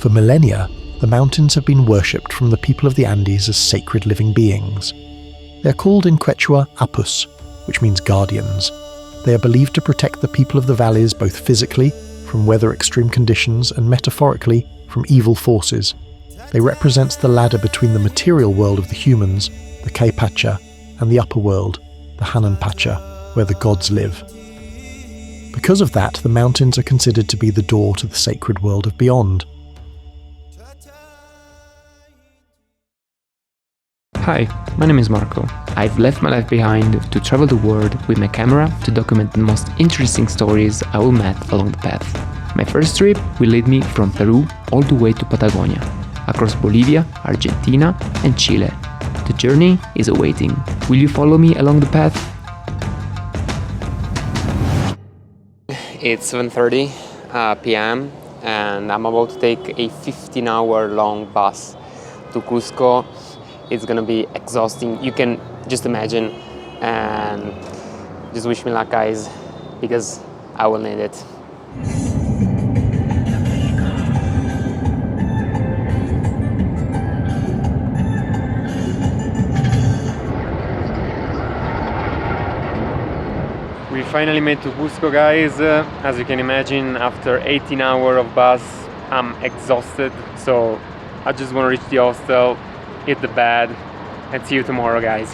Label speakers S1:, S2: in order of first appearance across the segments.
S1: For millennia, the mountains have been worshipped from the people of the Andes as sacred living beings. They are called in Quechua apus, which means guardians. They are believed to protect the people of the valleys both physically, from weather extreme conditions, and metaphorically, from evil forces. They represent the ladder between the material world of the humans, the Kaypacha, and the upper world, the Hananpacha, where the gods live. Because of that, the mountains are considered to be the door to the sacred world of beyond.
S2: Hi, my name is Marco. I've left my life behind to travel the world with my camera to document the most interesting stories I will meet along the path. My first trip will lead me from Peru all the way to Patagonia, across Bolivia, Argentina, and Chile. The journey is awaiting. Will you follow me along the path? It's 7:30 p.m. and I'm about to take a 15-hour long bus to Cusco. It's gonna be exhausting, you can just imagine, and just wish me luck, guys, because I will need it. We finally made to Cusco, guys. As you can imagine, after 18 hours of bus, I'm exhausted, so I just want to reach the hostel, hit the bed, and see you tomorrow, guys.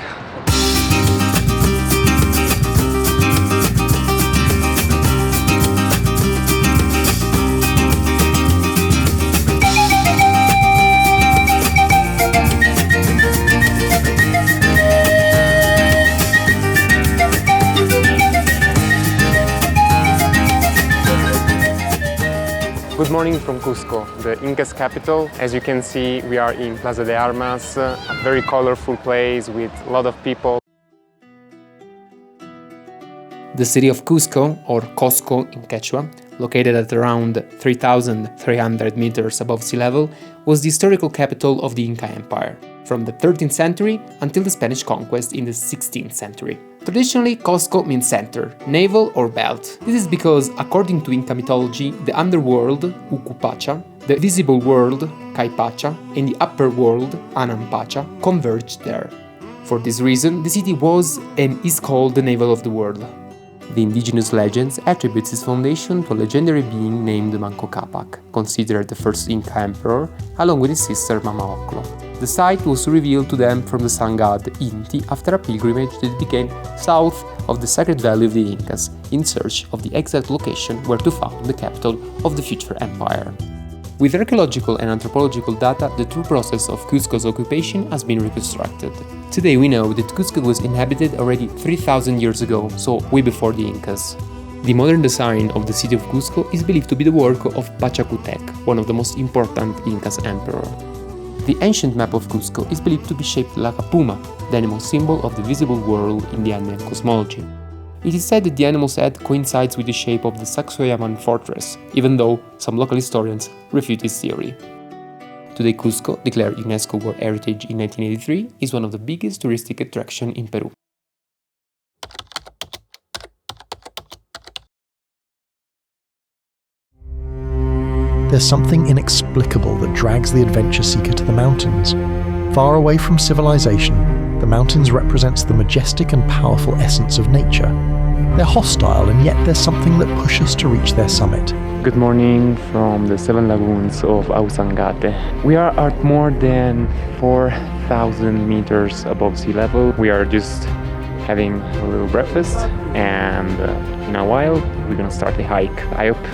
S2: Good morning from Cusco, the Inca's capital. As you can see, we are in Plaza de Armas, a very colorful place with a lot of people. The city of Cusco, or Cusco in Quechua, located at around 3,300 meters above sea level, was the historical capital of the Inca Empire, from the 13th century until the Spanish conquest in the 16th century. Traditionally, Cusco means center, navel or belt. This is because, according to Inca mythology, the underworld, Ucupacha, the visible world, Kaypacha, and the upper world, Hananpacha, converged there. For this reason, the city was and is called the navel of the world. The indigenous legends attributes its foundation to a legendary being named Manco Cápac, considered the first Inca emperor, along with his sister Mama Oclo. The site was revealed to them from the sun god Inti after a pilgrimage that began south of the sacred valley of the Incas, in search of the exact location where to found the capital of the future empire. With archaeological and anthropological data, the true process of Cusco's occupation has been reconstructed. Today we know that Cusco was inhabited already 3,000 years ago, so way before the Incas. The modern design of the city of Cusco is believed to be the work of Pachacutec, one of the most important Incas emperor. The ancient map of Cusco is believed to be shaped like a puma, the animal symbol of the visible world in the Andean cosmology. It is said that the animal's head coincides with the shape of the Sacsayhuaman fortress, even though some local historians refute this theory. Today, Cusco, declared UNESCO World Heritage in 1983, is one of the biggest touristic attractions in Peru.
S1: There's something inexplicable that drags the adventure seeker to the mountains. Far away from civilization, the mountains represents the majestic and powerful essence of nature. They're hostile, and yet there's something that pushes us to reach their summit.
S2: Good morning from the 7 lagoons of Ausangate. We are at more than 4,000 meters above sea level. We are just having a little breakfast, and in a while we're gonna start the hike. I hope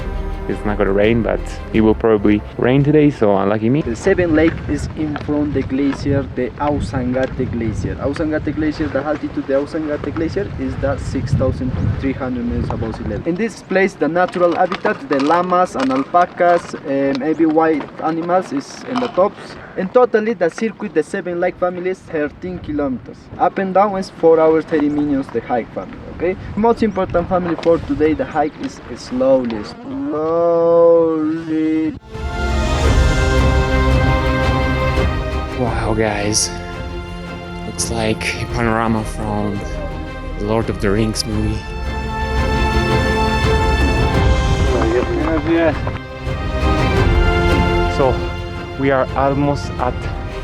S2: it's not gonna rain, but it will probably rain today, so unlucky me.
S3: The seventh lake is in front of the glacier, the Ausangate Glacier. Ausangate Glacier, the altitude of the Ausangate Glacier is that 6,300 meters above sea level. In this place, the natural habitat, the llamas and alpacas and maybe wild animals is in the tops. And totally, the circuit, the 7 lake family is 13 kilometers. Up and down is 4 hours 30 minutes the hike family, okay? Most important family for today, the hike is slowly.
S2: Wow, guys. Looks like a panorama from the Lord of the Rings movie.
S4: So we are almost at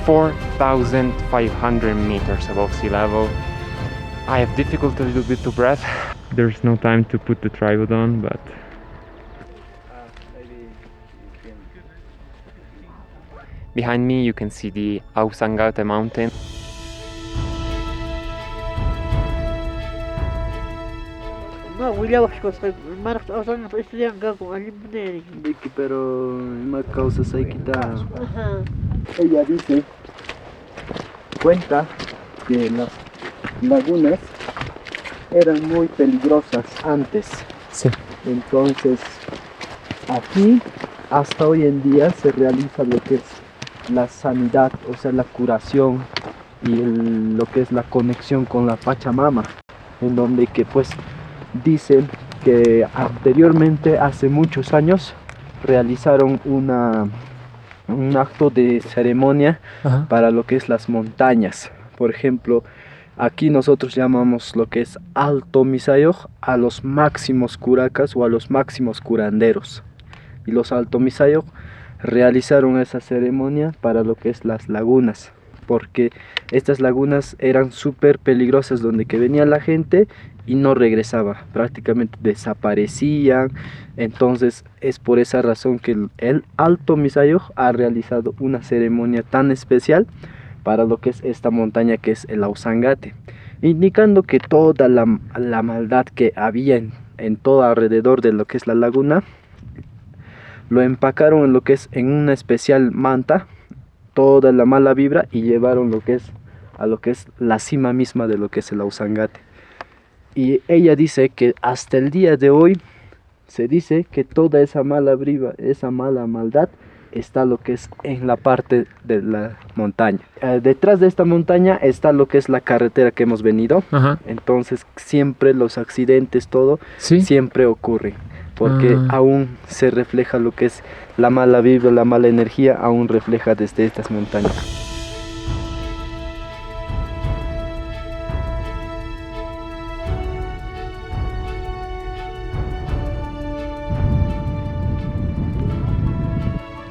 S4: 4,500 meters above sea level. I have difficulty a little bit to breath. There's no time to put the tripod on, but behind me you can see the Ausangate mountain.
S3: Vicky, pero una causa se quita. Ella dice, cuenta que las lagunas eran muy peligrosas antes.
S4: Sí.
S3: Entonces, aquí hasta hoy en día se realiza lo que es la sanidad, o sea, la curación y lo que es la conexión con la Pachamama, en donde que pues dicen que anteriormente, hace muchos años, realizaron un acto de ceremonia para lo que es las montañas. Por ejemplo, aquí nosotros llamamos lo que es Alto Misayo a los máximos curacas o a los máximos curanderos. Y los Alto Misayo realizaron esa ceremonia para lo que es las lagunas, porque estas lagunas eran súper peligrosas, donde que venía la gente y no regresaba, prácticamente desaparecían. Entonces es por esa razón que el Alto Misayo ha realizado una ceremonia tan especial para lo que es esta montaña, que es el Ausangate, indicando que toda la maldad que había en todo alrededor de lo que es la laguna lo empacaron en lo que es en una especial manta, toda la mala vibra, y llevaron lo que es a lo que es la cima misma de lo que es el Ausangate. Y ella dice que hasta el día de hoy se dice que toda esa mala vibra, esa mala maldad, está lo que es en la parte de la montaña. Detrás de esta montaña está lo que es la carretera que hemos venido. Entonces siempre los accidentes, todo, siempre ocurre, porque aún se refleja lo que es la mala vibra, la mala energía, aún refleja desde estas montañas.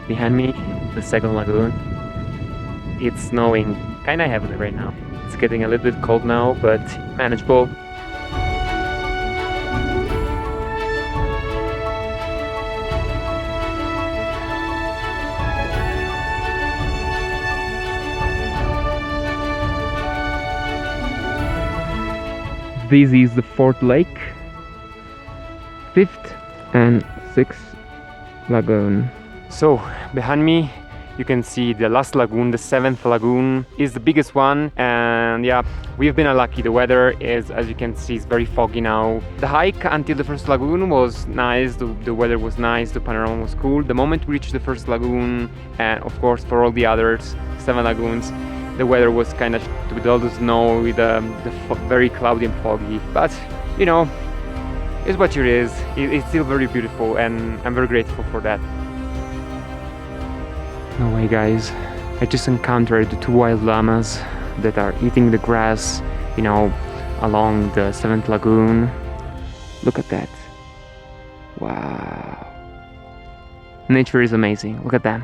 S4: Behind me, the second lagoon. It's snowing kinda heavily right now. It's getting a little bit cold now, but manageable. This is the fourth lake, fifth and sixth lagoon. So behind me you can see the last lagoon, the seventh lagoon, is the biggest one. And yeah, we've been unlucky. The weather is, as you can see, is very foggy now. The hike until the first lagoon was nice, the weather was nice, the panorama was cool. The moment we reached the first lagoon, and of course for all the others, 7 lagoons, the weather was kind of with all the snow, with very cloudy and foggy. But you know, it's what it is. It's still very beautiful, and I'm very grateful for that. No way, guys, I just encountered the 2 wild llamas that are eating the grass, you know, along the 7th lagoon. Look at that. Wow. Nature is amazing. Look at them.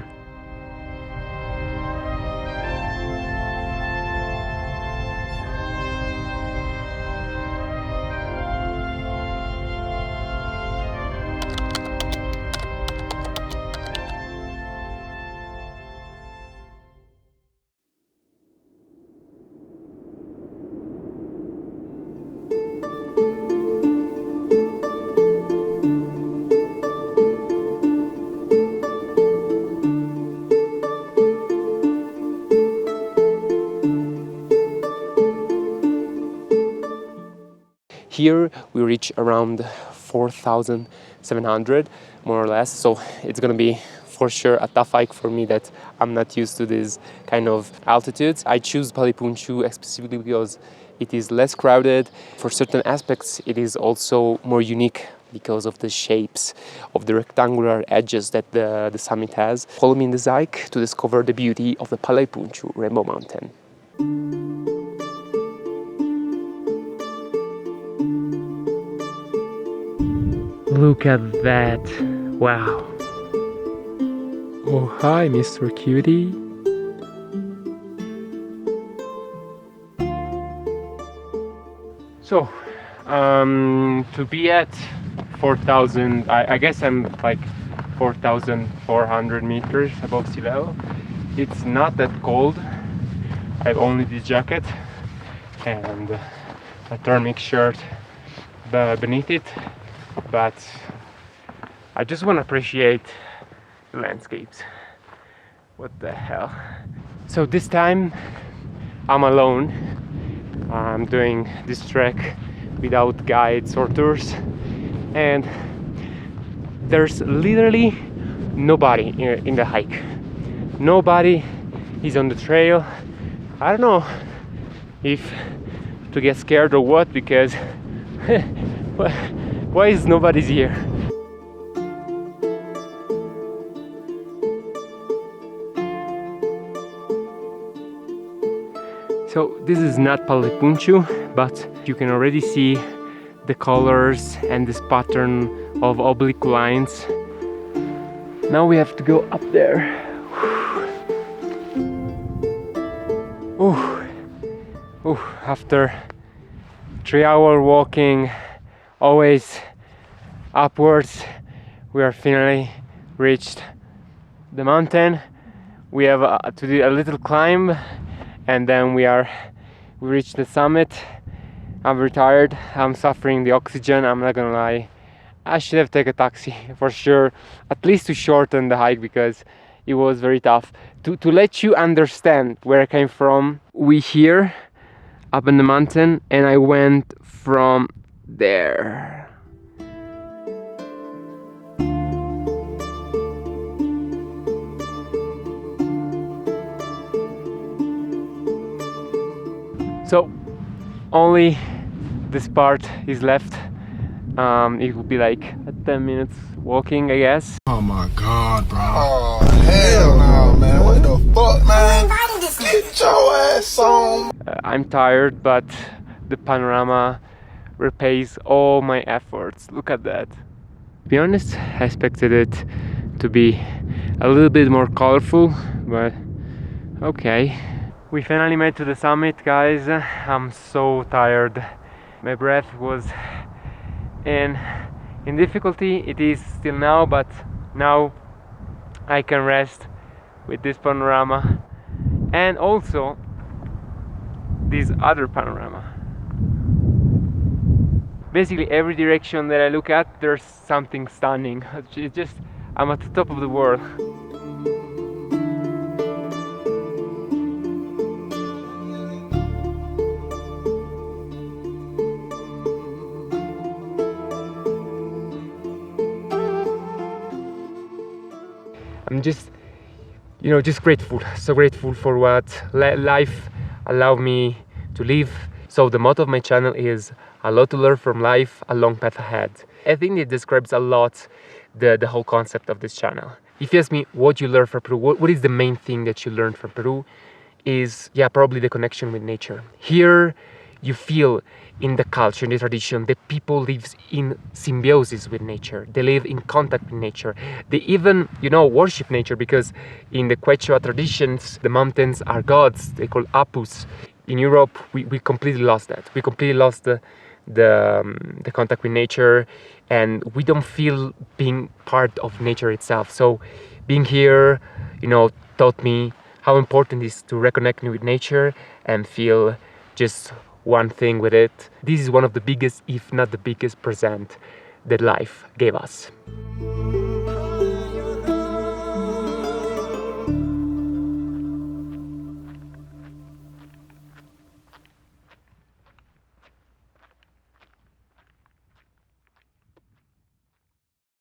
S2: Here we reach around 4,700 more or less, so it's gonna be for sure a tough hike for me that I'm not used to this kind of altitudes. I choose Pallay Punchu specifically because it is less crowded. For certain aspects it is also more unique because of the shapes of the rectangular edges that the summit has. Follow me in this hike to discover the beauty of the Pallay Punchu Rainbow Mountain.
S4: Look at that. Wow. Oh, hi, Mr. Cutie. So, to be at 4,000, I guess I'm like 4,400 meters above sea level. It's not that cold. I have only this jacket and a thermic shirt beneath it, but I just want to appreciate the landscapes. What the hell? So this time I'm alone. I'm doing this trek without guides or tours, and there's literally nobody in the hike. Nobody is on the trail. I don't know if to get scared or what, because why is nobody's here? So this is not Pallay Punchu, but you can already see the colors and this pattern of oblique lines. Now we have to go up there. After 3-hour walking, always upwards, we are finally reached the mountain. We have to do a little climb, and then we reached the summit. I'm retired. I'm suffering the oxygen. I'm not gonna lie. I should have taken a taxi for sure, at least to shorten the hike, because it was very tough. To let you understand where I came from, we here up in the mountain, and I went from there. So only this part is left. It will be like 10 minutes walking, I guess.
S5: Oh my god, bro. Oh hell no, man. What the fuck, man? Get your ass on.
S4: I'm tired, but the panorama repays all my efforts. Look at that. To be honest, I expected it to be a little bit more colorful, but okay. We finally made to the summit, guys. I'm so tired. My breath was in difficulty. It is still now, but now I can rest with this panorama and also this other panorama. Basically every direction that I look at, there's something stunning. It's just, I'm at the top of the world. I'm just, just grateful, so grateful for what life allowed me to live. So the motto of my channel is a lot to learn from life, a long path ahead. I think it describes a lot the whole concept of this channel. If you ask me what you learned from Peru, what is the main thing that you learned from Peru, is probably the connection with nature. Here you feel in the culture, in the tradition, that people live in symbiosis with nature. They live in contact with nature. They even, worship nature, because in the Quechua traditions, the mountains are gods. They call apus. In Europe, we completely lost that. We completely lost the contact with nature, and we don't feel being part of nature itself. So being here, taught me how important it is to reconnect with nature and feel just one thing with it. This is one of the biggest, if not the biggest, present that life gave us.